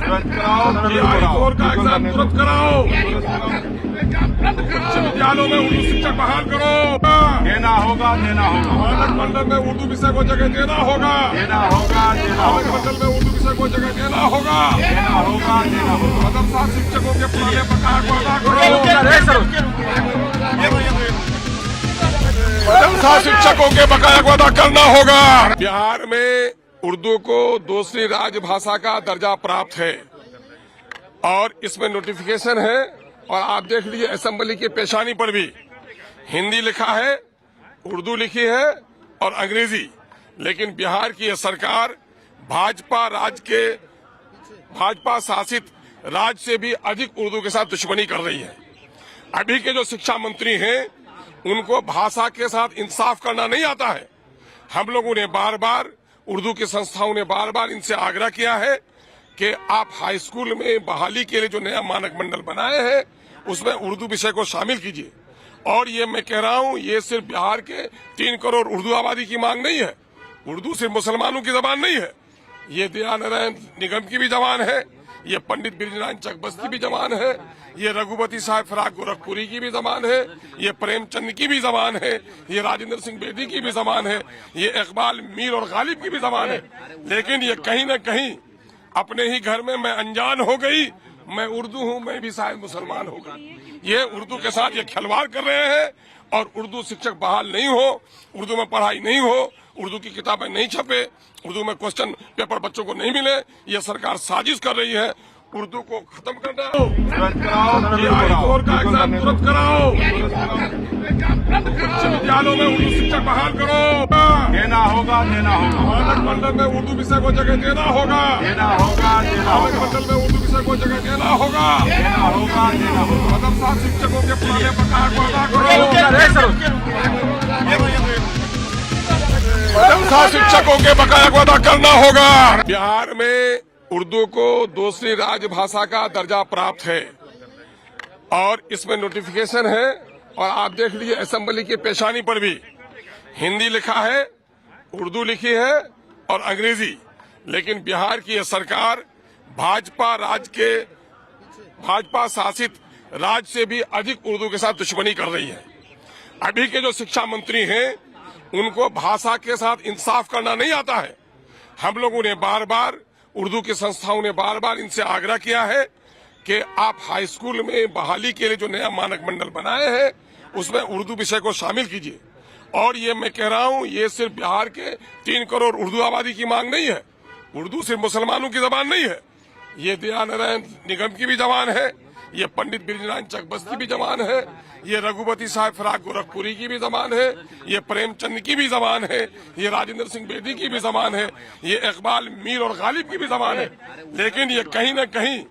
का एग्जाम तुरंत कराओ। उच्च विद्यालयों में उर्दू शिक्षक बहाल करो। देना होगा मानक मंडल में उर्दू विषय को जगह देना होगा। मानक मंडल में उर्दू विषय को जगह देना होगा। मदरसा शिक्षकों के पुराने बकाया को अदा करो। मदरसा शिक्षकों के बकाया को अदा करना होगा। बिहार में उर्दू को दूसरी राजभाषा का दर्जा प्राप्त है और इसमें नोटिफिकेशन है। और आप देख लीजिए असेंबली की पेशानी पर भी हिंदी लिखा है, उर्दू लिखी है और अंग्रेजी। लेकिन बिहार की यह सरकार भाजपा शासित राज्य से भी अधिक उर्दू के साथ दुश्मनी कर रही है। अभी के जो शिक्षा मंत्री हैं उनको भाषा के साथ इंसाफ करना नहीं आता है। हम लोगों ने बार बार उर्दू की संस्थाओं ने बार बार इनसे आग्रह किया है कि आप हाई स्कूल में बहाली के लिए जो नया मानक मंडल बनाए हैं उसमें उर्दू विषय को शामिल कीजिए। और ये मैं कह रहा हूं, ये सिर्फ बिहार के 3 करोड़ उर्दू आबादी की मांग नहीं है। उर्दू सिर्फ मुसलमानों की जबान नहीं है, ये दयानारायण निगम की भी जबान है, ये पंडित बिरजनारायण चकबस्त की भी जबान है, ये रघुपति साहब फराक गोरखपुरी की भी जबान है, ये प्रेमचंद की भी जबान है, ये राजेंद्र सिंह बेदी की भी जबान है, ये इकबाल मीर और गालिब की भी जबान है। लेकिन ये कहीं न कहीं अपने ही घर में मैं अनजान हो गई, मैं उर्दू हूं, मैं भी शायद मुसलमान होगा। ये उर्दू के साथ ये खिलवाड़ कर रहे हैं। और उर्दू शिक्षक बहाल नहीं हो, उर्दू में पढ़ाई नहीं हो, उर्दू की किताबें नहीं छपे, उर्दू में क्वेश्चन पेपर बच्चों को नहीं मिले, ये सरकार साजिश कर रही है उर्दू को खत्म करना। का एग्जाम तुरंत कराओ। उच्च विद्यालयों में उर्दू शिक्षक बहाल करो। देना होगा मानक मंडल में उर्दू विषय को जगह देना होगा। मानक मंडल में उर्दू विषय को जगह देना होगा। मदरसा शिक्षकों के पुराने बकाया को अदा करो। मदरसा शिक्षकों के बकाया को अदा करना होगा। बिहार में उर्दू को दूसरी राजभाषा का दर्जा प्राप्त है और इसमें नोटिफिकेशन है। और आप देख लीजिए असेंबली की पेशानी पर भी हिंदी लिखा है, उर्दू लिखी है और अंग्रेजी। लेकिन बिहार की यह सरकार भाजपा शासित राज्य से भी अधिक उर्दू के साथ दुश्मनी कर रही है। अभी के जो शिक्षा मंत्री हैं उनको भाषा के साथ इंसाफ करना नहीं आता है। हम लोगों ने बार बार उर्दू की संस्थाओं ने बार बार इनसे आग्रह किया है कि आप हाई स्कूल में बहाली के लिए जो नया मानक मंडल बनाए हैं उसमें उर्दू विषय को शामिल कीजिए। और ये मैं कह रहा हूं, ये सिर्फ बिहार के 3 करोड़ उर्दू आबादी की मांग नहीं है। उर्दू सिर्फ मुसलमानों की जबान नहीं है, ये दयानारायण निगम की भी जबान है, ये पंडित बिरजनारायण चकबस्त की भी जबान है, ये रघुपति साहब फराक गोरखपुरी की भी जबान है, ये प्रेमचंद की भी जबान है, ये राजेंद्र सिंह बेदी की भी जबान है, ये इकबाल मीर और गालिब की भी जबान है। लेकिन ये कहीं न कहीं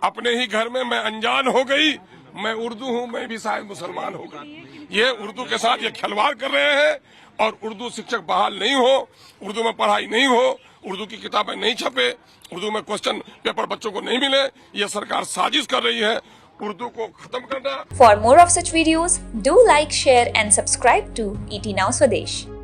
अपने ही घर में मैं अनजान हो गई, मैं उर्दू हूं, मैं भी शायद मुसलमान होगा। ये उर्दू के साथ ये खिलवाड़ कर रहे हैं। और उर्दू शिक्षक बहाल नहीं हो, उर्दू में पढ़ाई नहीं हो, उर्दू की किताबें नहीं छपे, उर्दू में क्वेश्चन पेपर बच्चों को नहीं मिले, ये सरकार साजिश कर रही है उर्दू को खत्म करना। For more of such videos, do like, share and subscribe to ET Now Swadesh.